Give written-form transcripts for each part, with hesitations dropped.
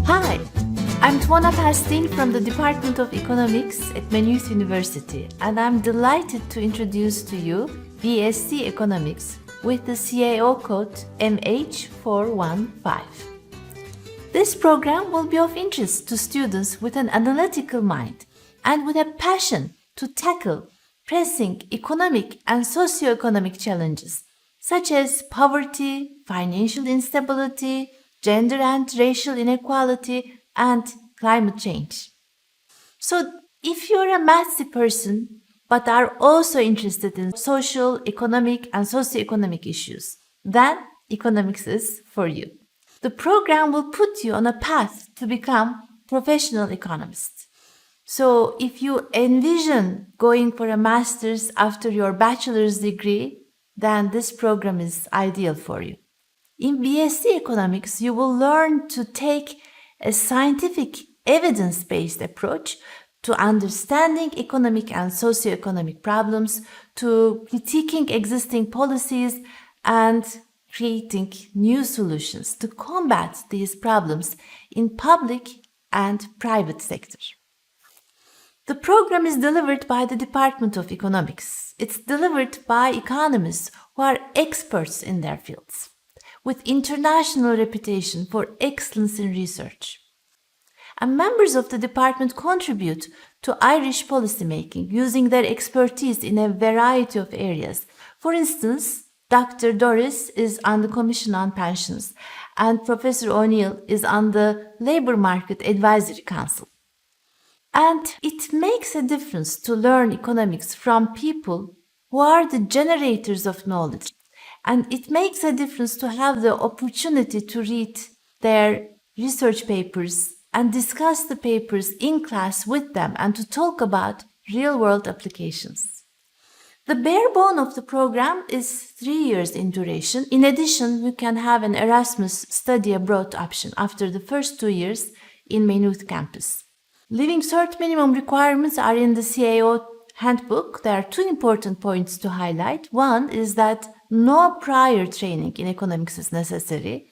Hi, I'm Tuana Perstin from the Department of Economics at Maynooth University, and I'm delighted to introduce to you BSc Economics with the CAO code MH415. This program will be of interest to students with an analytical mind and with a passion to tackle pressing economic and socioeconomic challenges such as poverty, financial instability, gender and racial inequality, and climate change. So, if you're a mathsy person but are also interested in social, economic, and socioeconomic issues, then economics is for you. The program will put you on a path to become professional economist. So, if you envision going for a master's after your bachelor's degree, then this program is ideal for you. In BSc Economics, you will learn to take a scientific, evidence-based approach to understanding economic and socioeconomic problems, to critiquing existing policies, and creating new solutions to combat these problems in public and private sector. The program is delivered by the Department of Economics. It's delivered by economists who are experts in their fields, with international reputation for excellence in research. And members of the department contribute to Irish policymaking using their expertise in a variety of areas. For instance, Dr. Doris is on the Commission on Pensions and Professor O'Neill is on the Labour Market Advisory Council. And it makes a difference to learn economics from people who are the generators of knowledge. And it makes a difference to have the opportunity to read their research papers and discuss the papers in class with them and to talk about real-world applications. The bare bone of the program is 3 years in duration. In addition, you can have an Erasmus study abroad option after the first 2 years in Maynooth campus. Living cert minimum requirements are in the CAO handbook. There are 2 important points to highlight. One is that no prior training in economics is necessary.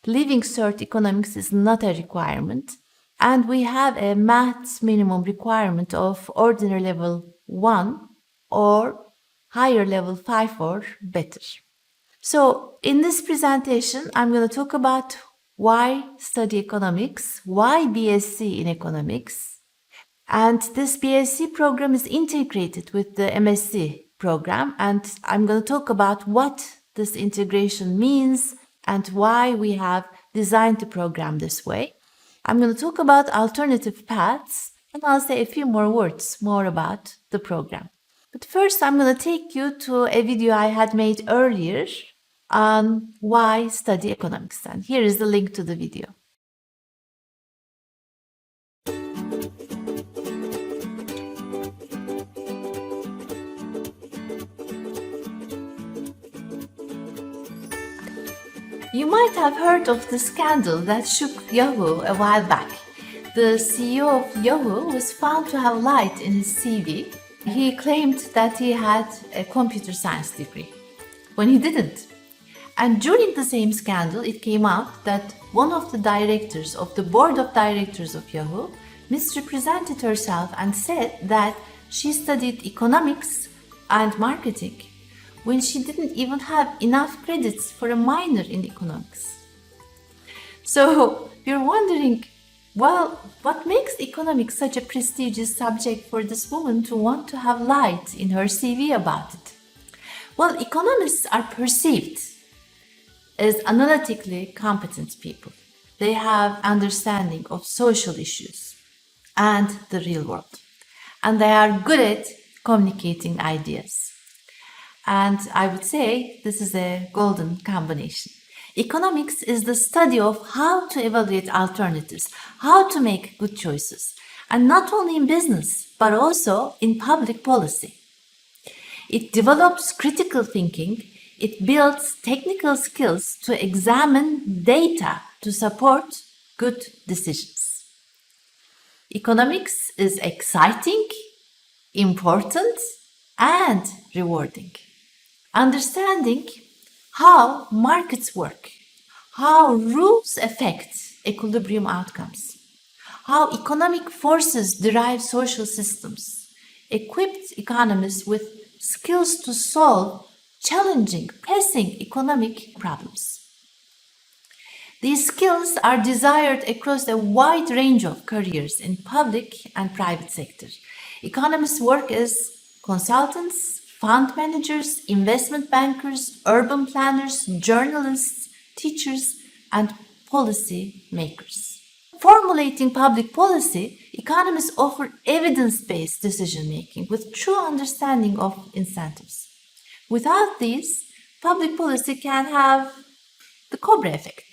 Living cert economics is not a requirement. And we have a maths minimum requirement of ordinary level 1 or higher level 5 or better. So in this presentation, I'm going to talk about why study economics, why BSc in economics. And this BSc program is integrated with the MSc program, and I'm going to talk about what this integration means and why we have designed the program this way. I'm going to talk about alternative paths, and I'll say a few more words more about the program. But first, I'm going to take you to a video I had made earlier on why study economics, and here is the link to the video. You might have heard of the scandal that shook Yahoo a while back. The CEO of Yahoo was found to have lied in his CV. He claimed that he had a computer science degree, when he didn't. And during the same scandal, it came out that one of the directors of the board of directors of Yahoo misrepresented herself and said that she studied economics and marketing when she didn't even have enough credits for a minor in economics. So you're wondering, well, what makes economics such a prestigious subject for this woman to want to have lied in her CV about it? Well, economists are perceived as analytically competent people. They have understanding of social issues and the real world. And they are good at communicating ideas. And I would say this is a golden combination. Economics is the study of how to evaluate alternatives, how to make good choices, and not only in business, but also in public policy. It develops critical thinking. It builds technical skills to examine data to support good decisions. Economics is exciting, important, and rewarding. Understanding how markets work, how rules affect equilibrium outcomes. How economic forces derive social systems, equipped economists with skills to solve challenging, pressing economic problems. These skills are desired across a wide range of careers in public and private sectors. Economists work as consultants, fund managers, investment bankers, urban planners, journalists, teachers, and policy makers. Formulating public policy, economists offer evidence-based decision-making with true understanding of incentives. Without these, public policy can have the Cobra effect.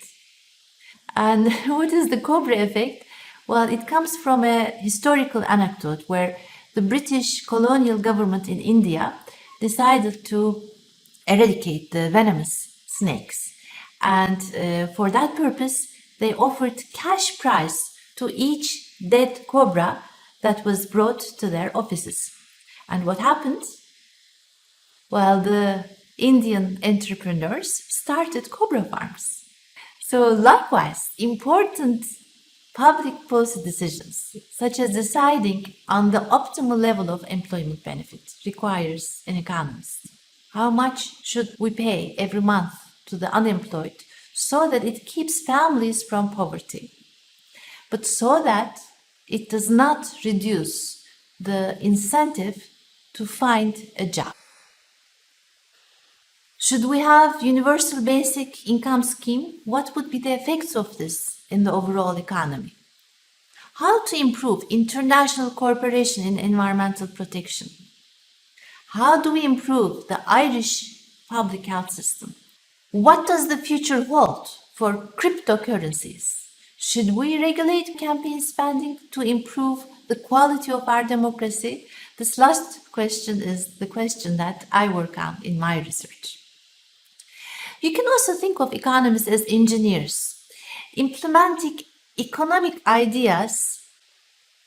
And what is the Cobra effect? Well, it comes from a historical anecdote where the British colonial government in India decided to eradicate the venomous snakes. And for that purpose, they offered cash prize to each dead cobra that was brought to their offices. And what happened? Well, the Indian entrepreneurs started cobra farms. So likewise, important public policy decisions, such as deciding on the optimal level of employment benefit, requires an economist. How much should we pay every month to the unemployed so that it keeps families from poverty, but so that it does not reduce the incentive to find a job? Should we have universal basic income scheme? What would be the effects of this in the overall economy? How to improve international cooperation in environmental protection? How do we improve the Irish public health system? What does the future hold for cryptocurrencies? Should we regulate campaign spending to improve the quality of our democracy? This last question is the question that I work on in my research. You can also think of economists as engineers, implementing economic ideas,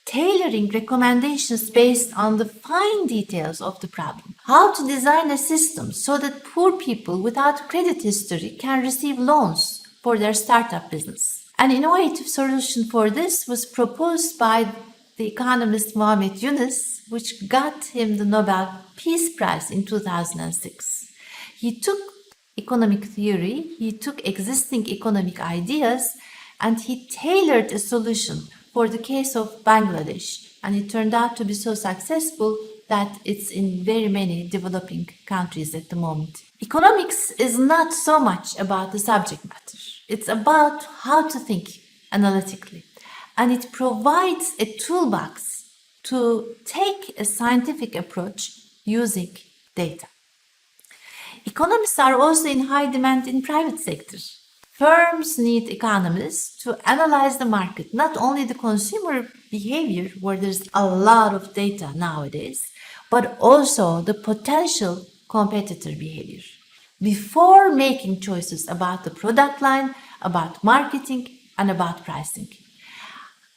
tailoring recommendations based on the fine details of the problem. How to design a system so that poor people without credit history can receive loans for their startup business. An innovative solution for this was proposed by the economist Muhammad Yunus, which got him the Nobel Peace Prize in 2006. He took economic theory, he took existing economic ideas, and he tailored a solution for the case of Bangladesh, and it turned out to be so successful that it's in very many developing countries at the moment. Economics is not so much about the subject matter. It's about how to think analytically, and it provides a toolbox to take a scientific approach using data. Economists are also in high demand in private sector. Firms need economists to analyze the market, not only the consumer behavior, where there's a lot of data nowadays, but also the potential competitor behavior, before making choices about the product line, about marketing, and about pricing.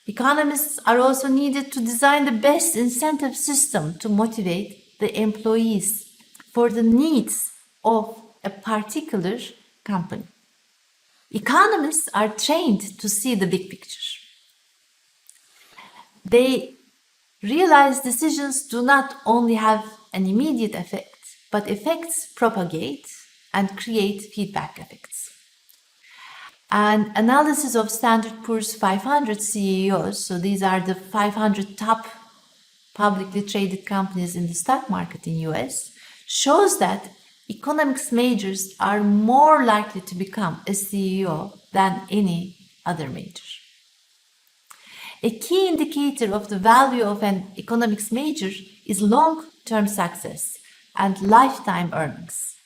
Economists are also needed to design the best incentive system to motivate the employees for the needs of a particular company. Economists are trained to see the big picture. They realize decisions do not only have an immediate effect, but effects propagate and create feedback effects. An analysis of Standard & Poor's 500 CEOs, so these are the 500 top publicly traded companies in the stock market in US, shows that economics majors are more likely to become a CEO than any other major. A key indicator of the value of an economics major is long-term success and lifetime earnings.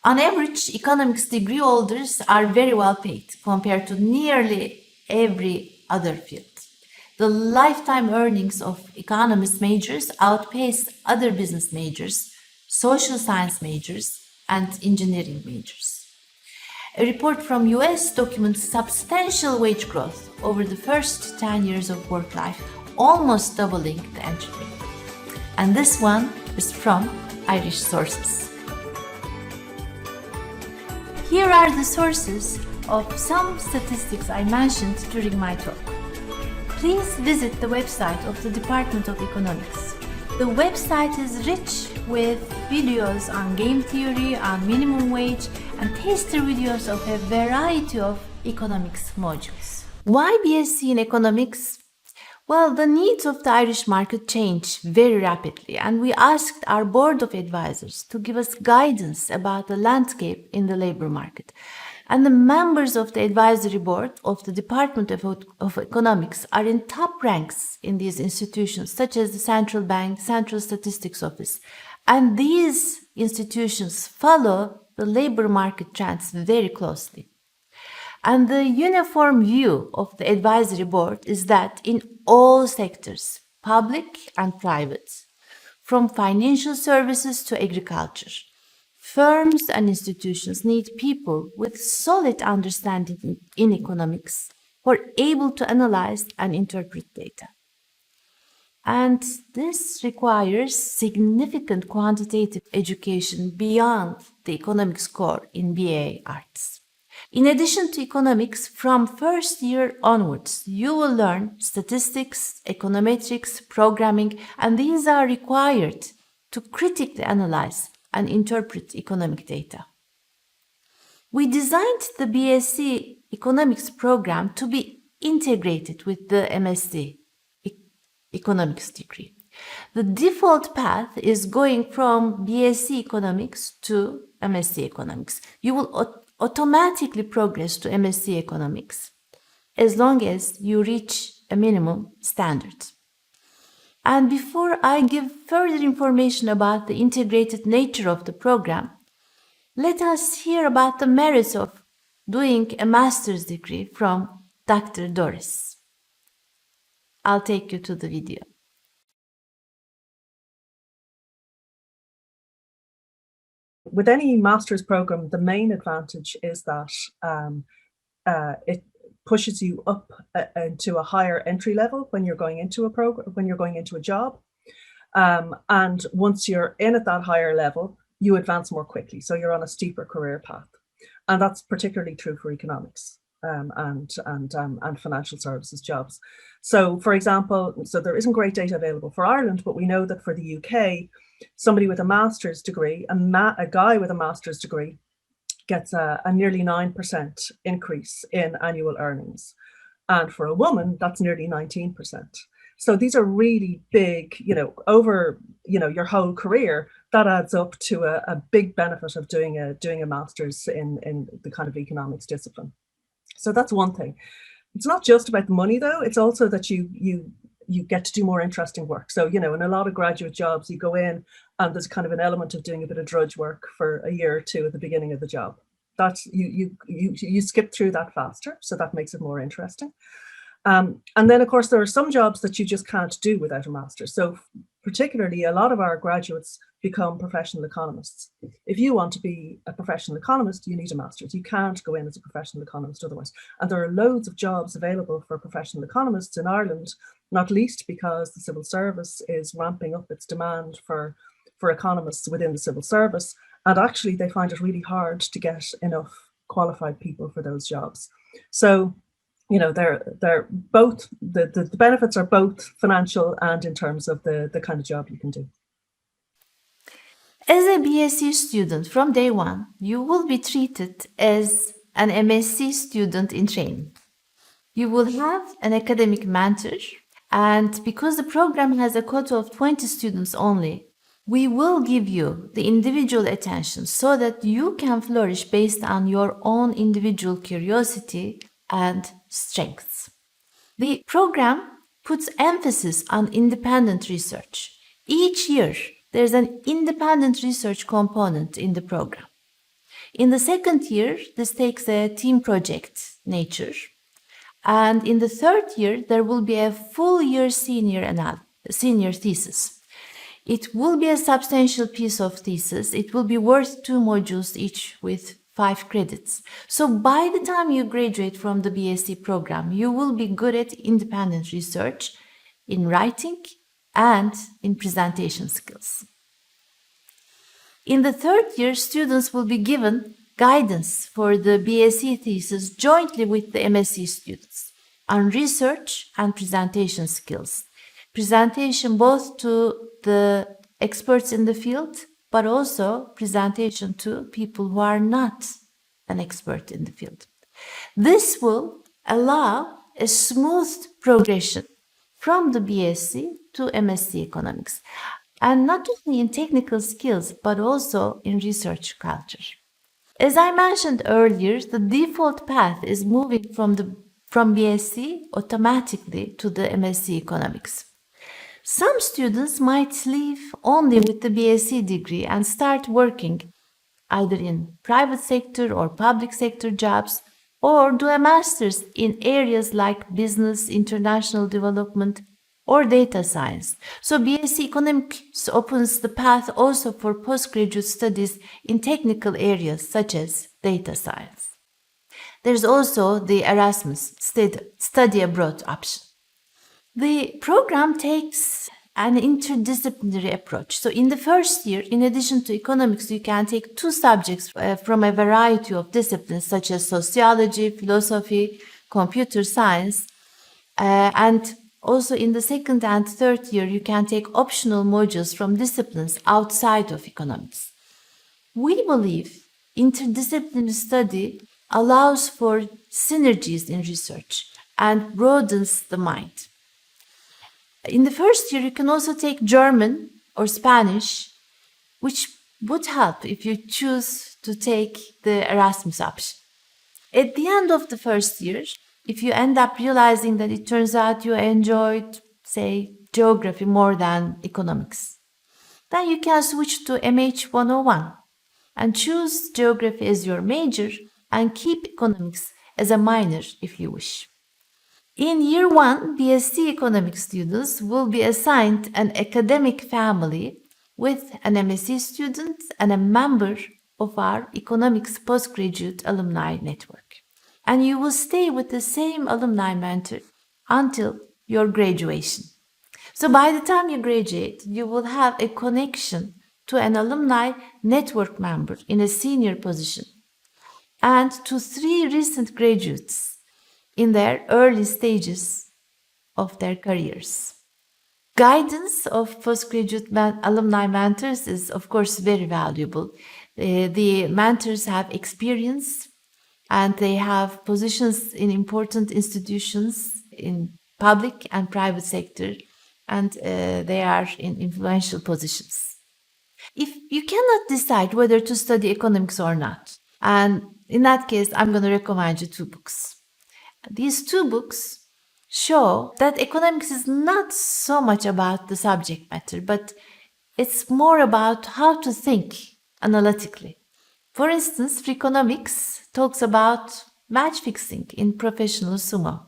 On average, economics degree holders are very well paid compared to nearly every other field. The lifetime earnings of economics majors outpace other business majors, social science majors, and engineering majors. A report from US documents substantial wage growth over the first 10 years of work life, almost doubling the entry rate. And this one is from Irish sources. Here are the sources of some statistics I mentioned during my talk. Please visit the website of the Department of Economics. The website is rich with videos on game theory, on minimum wage, and taster videos of a variety of economics modules. Why BSc in Economics? Well, the needs of the Irish market change very rapidly, and we asked our board of advisors to give us guidance about the landscape in the labor market. And the members of the advisory board of the Department of Economics are in top ranks in these institutions, such as the Central Bank, Central Statistics Office. And these institutions follow the labor market trends very closely. And the uniform view of the advisory board is that in all sectors, public and private, from financial services to agriculture, firms and institutions need people with solid understanding in economics who are able to analyze and interpret data. And this requires significant quantitative education beyond the economics core in BA Arts. In addition to economics, from first year onwards, you will learn statistics, econometrics, programming, and these are required to critically analyze and interpret economic data. We designed the BSc Economics program to be integrated with the MSc Economics degree. The default path is going from BSc Economics to MSc Economics. You will automatically progress to MSc Economics as long as you reach a minimum standard. And before I give further information about the integrated nature of the program, let us hear about the merits of doing a master's degree from Dr. Doris. I'll take you to the video. With any master's program, the main advantage is that it pushes you up into a higher entry level when you're going into a program, when you're going into a job. And once you're in at that higher level, you advance more quickly. So you're on a steeper career path. And that's particularly true for economics and financial services jobs. So for example, so there isn't great data available for Ireland, but we know that for the UK, somebody with a master's degree, a guy with a master's degree gets a nearly 9% increase in annual earnings. And for a woman, that's nearly 19%. So these are really big, over, your whole career, that adds up to a big benefit of doing a master's in the kind of economics discipline. So that's one thing. It's not just about the money though, it's also that you get to do more interesting work. So, in a lot of graduate jobs, you go in and there's kind of an element of doing a bit of drudge work for a year or two at the beginning of the job. That's you skip through that faster, so that makes it more interesting. And then, of course, there are some jobs that you just can't do without a master's. So particularly, a lot of our graduates become professional economists. If you want to be a professional economist, you need a master's. You can't go in as a professional economist otherwise. And there are loads of jobs available for professional economists in Ireland, not least because the civil service is ramping up its demand for economists within the civil service. And actually, they find it really hard to get enough qualified people for those jobs. So, they're both, the benefits are both financial and in terms of the kind of job you can do. As a BSc student from day one, you will be treated as an MSc student in training. You will have an academic mentor, and because the program has a quota of 20 students only, we will give you the individual attention so that you can flourish based on your own individual curiosity and strengths. The program puts emphasis on independent research. Each year, there's an independent research component in the program. In the second year, this takes a team project nature. And in the third year, there will be a full year senior thesis. It will be a substantial piece of thesis. It will be worth 2 modules each with 5 credits. So by the time you graduate from the BSc program, you will be good at independent research in writing and in presentation skills. In the third year, students will be given guidance for the BSc thesis jointly with the MSc students on research and presentation skills. Presentation both to the experts in the field, but also presentation to people who are not an expert in the field. This will allow a smooth progression from the BSc to MSc Economics, and not only in technical skills, but also in research culture. As I mentioned earlier, the default path is moving from BSc automatically to the MSc Economics. Some students might leave only with the BSc degree and start working either in private sector or public sector jobs, or do a master's in areas like business, international development, or data science. So BSc Economics opens the path also for postgraduate studies in technical areas such as data science. There's also the Erasmus study abroad option. The program takes an interdisciplinary approach. So in the first year, in addition to economics, you can take 2 subjects from a variety of disciplines such as sociology, philosophy, computer science, and also in the second and third year, you can take optional modules from disciplines outside of economics. We believe interdisciplinary study allows for synergies in research and broadens the mind. In the first year, you can also take German or Spanish, which would help if you choose to take the Erasmus option. At the end of the first year, if you end up realizing that it turns out you enjoyed, say, geography more than economics, then you can switch to MH 101 and choose geography as your major and keep economics as a minor if you wish. In year 1, BSc Economics students will be assigned an academic family with an MSc student and a member of our economics postgraduate alumni network. And you will stay with the same alumni mentor until your graduation. So by the time you graduate, you will have a connection to an alumni network member in a senior position and to 3 recent graduates in their early stages of their careers. Guidance of postgraduate alumni mentors is, of course, very valuable. The mentors have experience and they have positions in important institutions in public and private sector, and they are in influential positions. If you cannot decide whether to study economics or not, and in that case, I'm going to recommend you 2 books. These 2 books show that economics is not so much about the subject matter, but it's more about how to think analytically. For instance, Freakonomics talks about match fixing in professional sumo,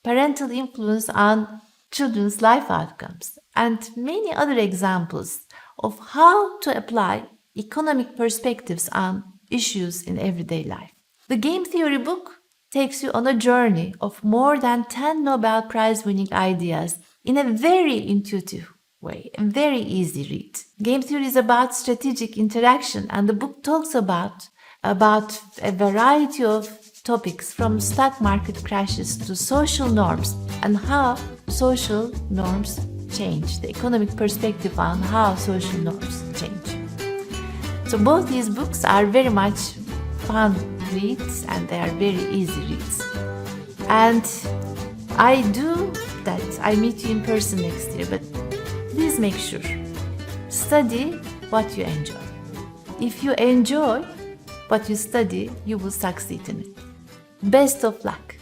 parental influence on children's life outcomes, and many other examples of how to apply economic perspectives on issues in everyday life. The game theory book takes you on a journey of more than 10 Nobel Prize winning ideas in a very intuitive way, a very easy read. Game theory is about strategic interaction, and the book talks about a variety of topics from stock market crashes to social norms and how social norms change, the economic perspective on how social norms change. So both these books are very much fun reads and they are very easy reads. And I do that. I meet you in person next year, but please make sure study what you enjoy. If you enjoy what you study, you will succeed in it. Best of luck.